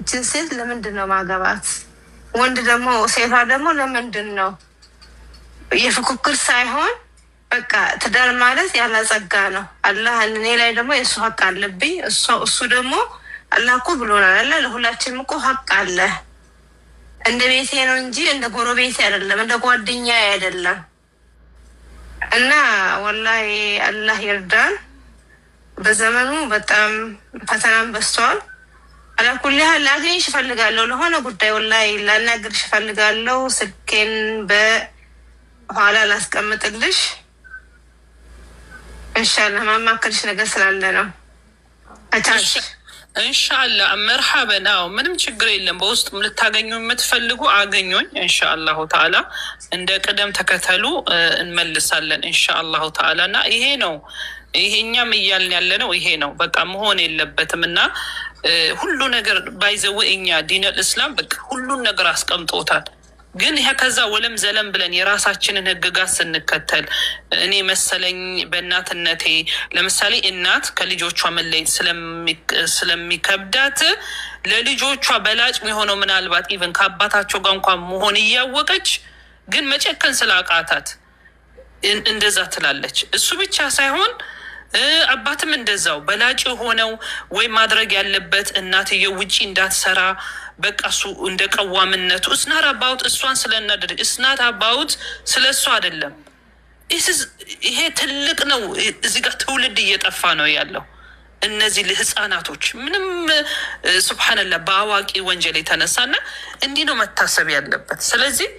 እችን ሴት ለምንድን ነው ማገባት? ወንድ ደግሞ ሴቷ ደግሞ ለምንድን ነው? የፉክክር ሳይሆን በቃ ትዳር ማለት ያላጸጋ ነው። አላህ እኔ ላይ ደግሞ የእሱ ሀቅ አለብኝ፣ እሱ ደግሞ አላህ እኮ ብሎናል አለ ለሁላችንም እኮ ሀቅ አለ። እንደ ቤቴ ነው እንጂ እንደ ጎረቤቴ አይደለም፣ እንደ ጓደኛ አይደለም። እና ወላሂ አላህ ይርዳን። በዘመኑ በጣም ፈተናም በዝተዋል። አላኩል ያህል ላገኝሽ እፈልጋለሁ፣ ለሆነ ጉዳይ ወላሂ ላናግርሽ እፈልጋለሁ። ስልኬን በኋላ ላስቀምጥልሽ ኢንሻአላህ። ማማከርሽ ነገር ስላለ ነው። አቻች ኢንሻአላህ መርሐበን። አዎ ምንም ችግር የለም። በውስጥ ልታገኙ የምትፈልጉ አገኙኝ ኢንሻአላሁ ተዓላ። እንደ ቅደም ተከተሉ እንመልሳለን ኢንሻአላሁ ተዓላ። እና ይሄ ነው ይሄኛም እያልን ያለ ነው። ይሄ ነው በቃ መሆን የለበትም። እና ሁሉ ነገር ባይዘው እኛ ዲነል እስላም በቃ ሁሉን ነገር አስቀምጦታል። ግን ይሄ ከዛ ወለም ዘለም ብለን የራሳችንን ህግጋት ስንከተል እኔ መሰለኝ በእናትነቴ ለምሳሌ እናት ከልጆቿ መለየት ስለሚከብዳት ለልጆቿ በላጭ የሚሆነው ምናልባት ኢቨን ከአባታቸው ጋር እንኳን መሆን እያወቀች ግን መጨከን ስላቃታት እንደዛ ትላለች። እሱ ብቻ ሳይሆን አባትም እንደዛው በላጭ ሆነው ወይ ማድረግ ያለበት እናትየው ውጪ እንዳትሰራ በቃ እሱ እንደ ቀዋምነቱ እስናት አባውት እሷን ስለናደድ እስናት አባውት ስለ እሱ አይደለም። ይሄ ትልቅ ነው። እዚህ ጋር ትውልድ እየጠፋ ነው ያለው። እነዚህ ህፃናቶች ምንም ሱብሃንአላህ በአዋቂ ወንጀል የተነሳና እንዲህ ነው መታሰብ ያለበት። ስለዚህ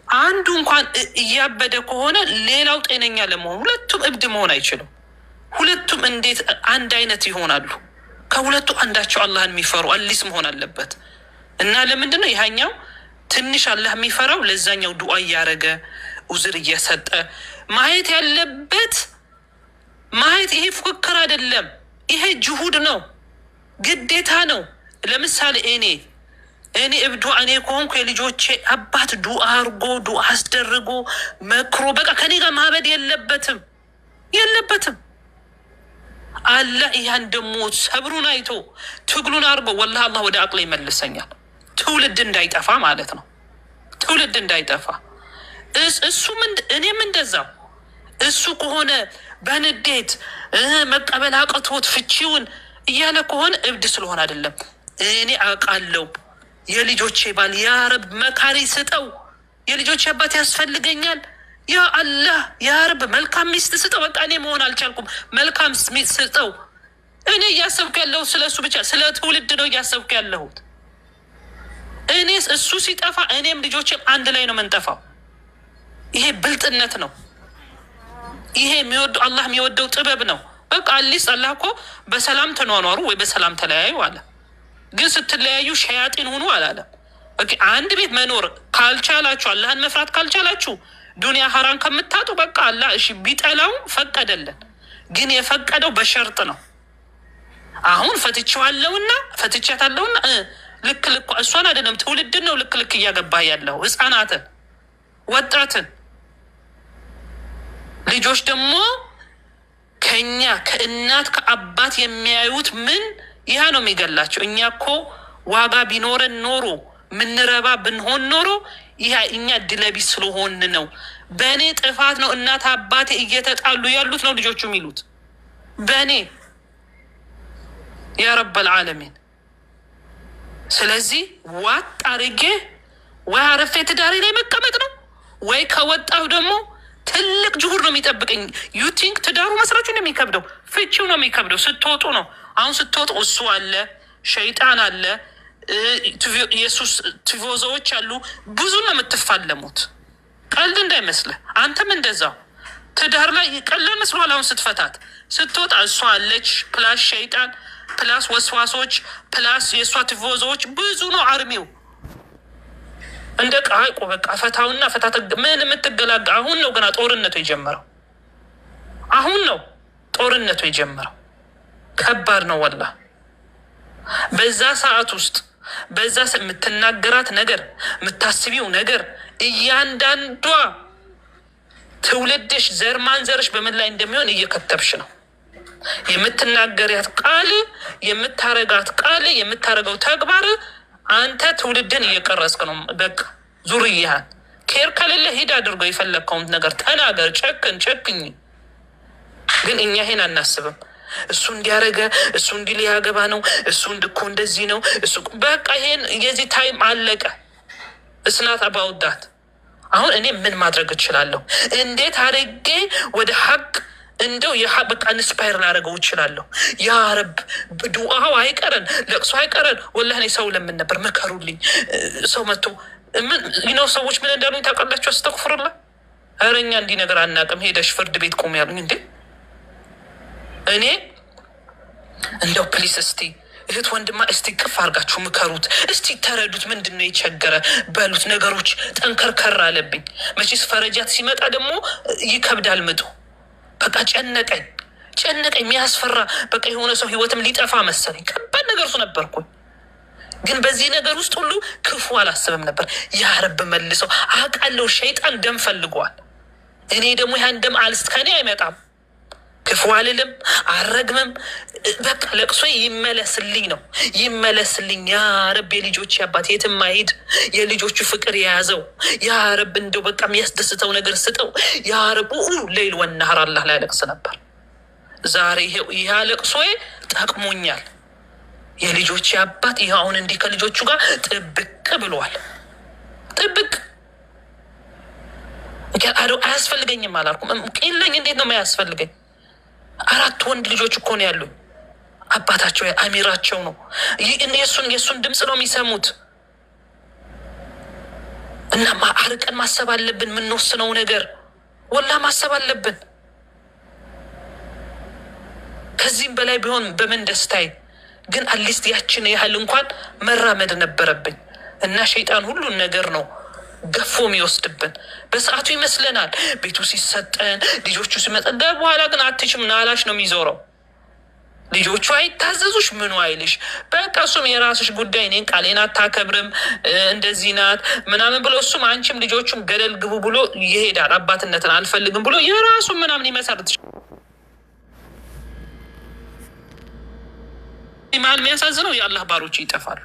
አንዱ እንኳን እያበደ ከሆነ ሌላው ጤነኛ ለመሆን ሁለቱም እብድ መሆን አይችሉም። ሁለቱም እንዴት አንድ አይነት ይሆናሉ? ከሁለቱ አንዳቸው አላህን የሚፈሩ አሊስ መሆን አለበት። እና ለምንድን ነው ይሄኛው ትንሽ አላህ የሚፈራው ለዛኛው ዱዓ እያረገ ኡዝር እየሰጠ ማየት ያለበት? ማየት ይሄ ፉክክር አይደለም፣ ይሄ ጅሁድ ነው፣ ግዴታ ነው። ለምሳሌ እኔ እብዱ እኔ ከሆንኩ የልጆቼ አባት ዱዓ አርጎ ዱዓ አስደርጎ መክሮ በቃ ከኔ ጋር ማበድ የለበትም። አላህ ይህን ደግሞ ሰብሩን አይቶ ትግሉን አርጎ ወላሂ አላህ ወደ አቅሌ ይመልሰኛል። ትውልድ እንዳይጠፋ ማለት ነው። ትውልድ እንዳይጠፋ እኔም እንደዛው እሱ ከሆነ በንዴት መቀበል አቅቶት ፍቺውን እያለ ከሆነ እብድ ስለሆነ አይደለም። እኔ አውቃለሁ የልጆቼ ባል ያ ረብ መካሪ ስጠው፣ የልጆቼ አባት ያስፈልገኛል፣ ያ አላህ ያ ረብ መልካም ሚስት ስጠው። በቃ እኔ መሆን አልቻልኩም፣ መልካም ሚስት ስጠው። እኔ እያሰብኩ ያለሁት ስለ እሱ ብቻ ስለ ትውልድ ነው እያሰብኩ ያለሁት። እኔ እሱ ሲጠፋ እኔም ልጆቼም አንድ ላይ ነው የምንጠፋው። ይሄ ብልጥነት ነው። ይሄ የሚወዱ አላህ የሚወደው ጥበብ ነው። በቃ አሊስ አላህ እኮ በሰላም ተኗኗሩ ወይ በሰላም ተለያዩ አለ። ግን ስትለያዩ ሸያጢን ሁኑ አላለም። አንድ ቤት መኖር ካልቻላችሁ አላህን መፍራት ካልቻላችሁ ዱንያ ሀራን ከምታጡ በቃ አላህ እሺ ቢጠላውም ፈቀደለን። ግን የፈቀደው በሸርጥ ነው። አሁን ፈትቼዋለሁና ፈትቼታለሁና ልክ እሷን አይደለም ትውልድን ነው ልክ እያገባ ያለው ህፃናትን፣ ወጣትን ልጆች ደግሞ ከኛ ከእናት ከአባት የሚያዩት ምን ይህ ነው የሚገላቸው። እኛ እኮ ዋጋ ቢኖረን ኖሮ ምንረባ ብንሆን ኖሮ ይህ እኛ ድለቢስ ስለሆን ነው። በእኔ ጥፋት ነው እናት አባቴ እየተጣሉ ያሉት ነው ልጆቹ የሚሉት በእኔ ያ ረበል ዓለሚን። ስለዚህ ዋጥ አርጌ ወይ አረፌ ትዳሬ ላይ መቀመጥ ነው ወይ ከወጣሁ ደግሞ ትልቅ ጅሁር ነው የሚጠብቀኝ። ዩቲንክ ትዳሩ መስራቹ ነው የሚከብደው፣ ፍቺው ነው የሚከብደው። ስትወጡ ነው አሁን ስትወጡ እሱ አለ፣ ሸይጣን አለ፣ ኢየሱስ ቲፎዞዎች አሉ። ብዙ ነው የምትፋለሙት። ቀልድ እንዳይመስልህ። አንተም እንደዛው ትዳር ላይ ቀላል መስሏል። አሁን ስትፈታት ስትወጣ እሷ አለች፣ ፕላስ ሸይጣን፣ ፕላስ ወስዋሶች፣ ፕላስ የእሷ ቲፎዞዎች ብዙ ነው አርሚው። እንደ ቃይቆ በቃ ፈታውና ፈታተ ምን የምትገላጋ አሁን ነው ገና ጦርነቱ የጀመረው። አሁን ነው ጦርነቱ የጀመረው። ከባድ ነው ወላ። በዛ ሰዓት ውስጥ በዛ የምትናገራት ነገር የምታስቢው ነገር እያንዳንዷ ትውልድሽ ዘር ማንዘርሽ በምን ላይ እንደሚሆን እየከተብሽ ነው። የምትናገሪያት ቃል፣ የምታረጋት ቃል፣ የምታረገው ተግባር አንተ ትውልድን እየቀረጽክ ነው። በቃ ዙርያህን ኬር ከሌለ ሂድ አድርገው የፈለግከውን ነገር ተናገር። ጨክኝ። ግን እኛ ይሄን አናስብም። እሱ እንዲያረገ እሱ እንዲህ ሊያገባ ነው እሱ እንድኮ እንደዚህ ነው እሱ በቃ ይሄን የዚህ ታይም አለቀ። እስናት አባውዳት አሁን እኔ ምን ማድረግ እችላለሁ? እንዴት አድርጌ ወደ ሀቅ እንደው በቃ ኢንስፓየር ላደረገው እችላለሁ? ያ ረብ ዱዓው አይቀረን፣ ለቅሶ አይቀረን። ወላሂ እኔ ሰው ለምን ነበር መከሩልኝ። ሰው መጥቶ ነው ሰዎች ምን እንዳሉኝ ታውቃላችሁ? አስተግፍሩላህ ኧረ እኛ እንዲህ ነገር አናውቅም፣ ሄደሽ ፍርድ ቤት ቆም ያሉኝ። እንዴ እኔ እንደው ፕሊስ እስቲ እህት ወንድማ እስቲ ቅፍ አድርጋችሁ ምከሩት፣ እስቲ ተረዱት። ምንድን ነው የቸገረ በሉት። ነገሮች ጠንከርከር አለብኝ። መቼስ ፈረጃት ሲመጣ ደግሞ ይከብዳል ምጡ። በቃ ጨነቀኝ የሚያስፈራ በቃ የሆነ ሰው ህይወትም ሊጠፋ መሰለኝ። ከባድ ነገር እሱ ነበርኩኝ። ግን በዚህ ነገር ውስጥ ሁሉ ክፉ አላስብም ነበር። ያ ረብ መልሰው አውቃለሁ። ሸይጣን ደም ፈልጓል። እኔ ደግሞ ያን ደም አልስት ከኔ አይመጣም። ክፉ አልልም፣ አልረግምም። በቃ ለቅሶ ይመለስልኝ ነው ይመለስልኝ። ያ ረብ የልጆች አባት የትም አይሂድ፣ የልጆቹ ፍቅር የያዘው ያ ረብ እንደው በቃ የሚያስደስተው ነገር ስጠው ያ ረብ። ሌይል ወናህር አላህ ላይ ለቅስ ነበር። ዛሬ ይህ ለቅሶዬ ጠቅሞኛል። የልጆች አባት ይህ አሁን እንዲህ ከልጆቹ ጋር ጥብቅ ብሏል። ጥብቅ አያስፈልገኝም አላልኩም። ቂለኝ እንዴት ነው የማያስፈልገኝ? 4 ወንድ ልጆች እኮ ነው ያሉኝ። አባታቸው አሚራቸው ነው። የእሱን ድምፅ ነው የሚሰሙት። እና አርቀን ማሰብ አለብን። የምንወስነው ነገር ወላ ማሰብ አለብን። ከዚህም በላይ ቢሆን በምን ደስታይ። ግን አትሊስት ያችን ያህል እንኳን መራመድ ነበረብኝ። እና ሸይጣን ሁሉን ነገር ነው ገፎ የሚወስድብን። በሰዓቱ ይመስለናል ቤቱ ሲሰጠን ልጆቹ ሲመጠን፣ በኋላ ግን አትችም ናላሽ ነው የሚዞረው። ልጆቹ አይታዘዙሽ ምኑ አይልሽ። በቃ እሱም የራስሽ ጉዳይ፣ እኔን ቃሌን አታከብርም እንደዚህ ናት ምናምን ብሎ እሱም አንቺም ልጆቹም ገደል ግቡ ብሎ ይሄዳል። አባትነትን አልፈልግም ብሎ የራሱ ምናምን ይመሰርት። ማል የሚያሳዝነው የአላህ ባሮች ይጠፋሉ።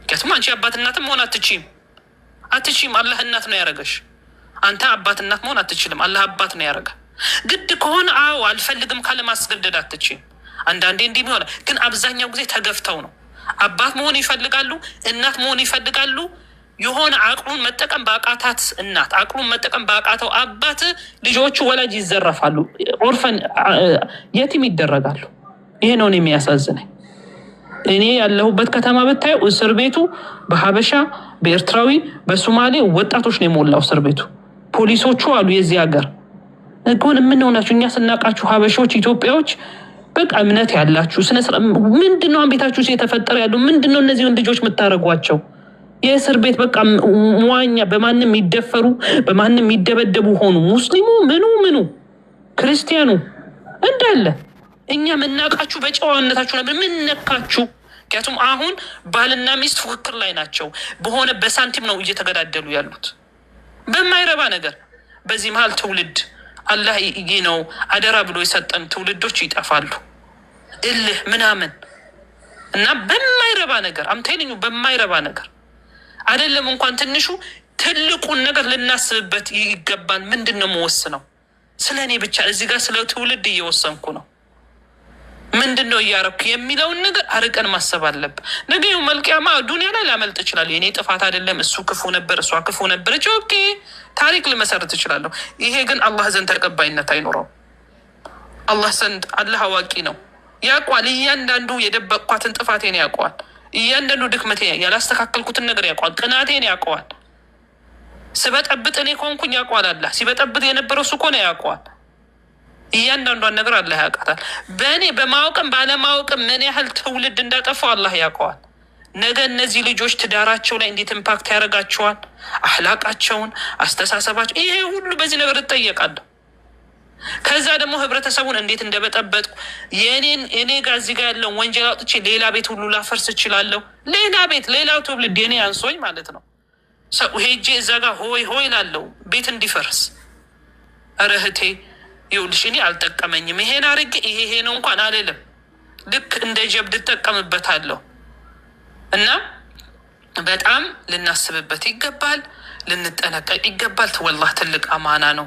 ምክንያቱም አንቺ አባትናትም መሆን አትችይም። አላህ እናት ነው ያደረገሽ። አንተ አባት እናት መሆን አትችልም። አላህ አባት ነው ያደረገ። ግድ ከሆነ አልፈልግም ካለ ማስገደድ አትችይም። አንዳንዴ እንዲህ ሆነ። ግን አብዛኛው ጊዜ ተገፍተው ነው። አባት መሆን ይፈልጋሉ፣ እናት መሆን ይፈልጋሉ። የሆነ አቅሉን መጠቀም በአቃታት እናት፣ አቅሉን መጠቀም በአቃተው አባት ልጆቹ ወላጅ ይዘረፋሉ፣ ኦርፈን የቲም ይደረጋሉ። ይሄ ነው የሚያሳዝነኝ። እኔ ያለሁበት ከተማ ብታየው እስር ቤቱ በሀበሻ፣ በኤርትራዊ፣ በሶማሌ ወጣቶች ነው የሞላው እስር ቤቱ። ፖሊሶቹ አሉ የዚህ ሀገር ግን የምንሆናችሁ እኛ ስናቃችሁ ሀበሾች፣ ኢትዮጵያዎች በቃ እምነት ያላችሁ ምንድነው ቤታችሁ የተፈጠረ ያሉ ምንድነው እነዚህ ልጆች የምታደርጓቸው? የእስር ቤት በቃ መዋኛ፣ በማንም የሚደፈሩ በማንም የሚደበደቡ ሆኑ። ሙስሊሙ ምኑ ክርስቲያኑ እንዳለ እኛ የምናውቃችሁ በጨዋነታችሁ ነበር። ምን ነካችሁ? ምክንያቱም አሁን ባልና ሚስት ፉክክር ላይ ናቸው። በሆነ በሳንቲም ነው እየተገዳደሉ ያሉት በማይረባ ነገር። በዚህ መሀል ትውልድ አላህ ነው አደራ ብሎ የሰጠን ትውልዶች ይጠፋሉ። እልህ ምናምን እና በማይረባ ነገር አምታይልኙ በማይረባ ነገር አይደለም። እንኳን ትንሹ ትልቁን ነገር ልናስብበት ይገባል። ምንድን ነው የምወስነው? ስለ እኔ ብቻ እዚህ ጋር ስለ ትውልድ እየወሰንኩ ነው። ምንድን ነው እያረኩ የሚለውን ነገር አርቀን ማሰብ አለብን። ነገ መልቅያማ ዱኒያ ላይ ላመልጥ እችላለሁ። የኔ ጥፋት አይደለም። እሱ ክፉ ነበር፣ እሷ ክፉ ነበረች። ኦኬ ታሪክ ልመሰርት እችላለሁ። ይሄ ግን አላህ ዘንድ ተቀባይነት አይኖረውም። አላህ ዘንድ አላህ አዋቂ ነው፣ ያውቋል። እያንዳንዱ የደበቅኳትን ጥፋቴን ያውቀዋል። እያንዳንዱ ድክመቴ፣ ያላስተካከልኩትን ነገር ያውቀዋል። ቅናቴን ያውቀዋል። ስበጠብጥ እኔ ከሆንኩኝ ያውቀዋል። አላህ ሲበጠብጥ የነበረው እሱ ከሆነ ያውቀዋል። እያንዳንዷን ነገር አላህ ያውቃታል። በእኔ በማወቅም ባለማወቅም ምን ያህል ትውልድ እንዳጠፋው አላህ ያውቀዋል። ነገ እነዚህ ልጆች ትዳራቸው ላይ እንዴት ኢምፓክት ያደርጋቸዋል፣ አህላቃቸውን፣ አስተሳሰባቸው፣ ይሄ ሁሉ በዚህ ነገር እጠየቃለሁ። ከዛ ደግሞ ህብረተሰቡን እንዴት እንደበጠበጥኩ እኔ ጋር እዚህ ጋር ያለውን ወንጀል አውጥቼ ሌላ ቤት ሁሉ ላፈርስ እችላለሁ። ሌላው ትውልድ የኔ አንሶኝ ማለት ነው። ሰው ሄጄ እዛ ጋር ሆይ ላለው ቤት እንዲፈርስ። ኧረ እህቴ ይኸውልሽ እኔ አልጠቀመኝም፣ ይሄን አድርጌ ይሄ ነው እንኳን አልልም። ልክ እንደ ጀብድ እጠቀምበታለሁ። እና በጣም ልናስብበት ይገባል፣ ልንጠነቀቅ ይገባል። ወላሂ ትልቅ አማና ነው።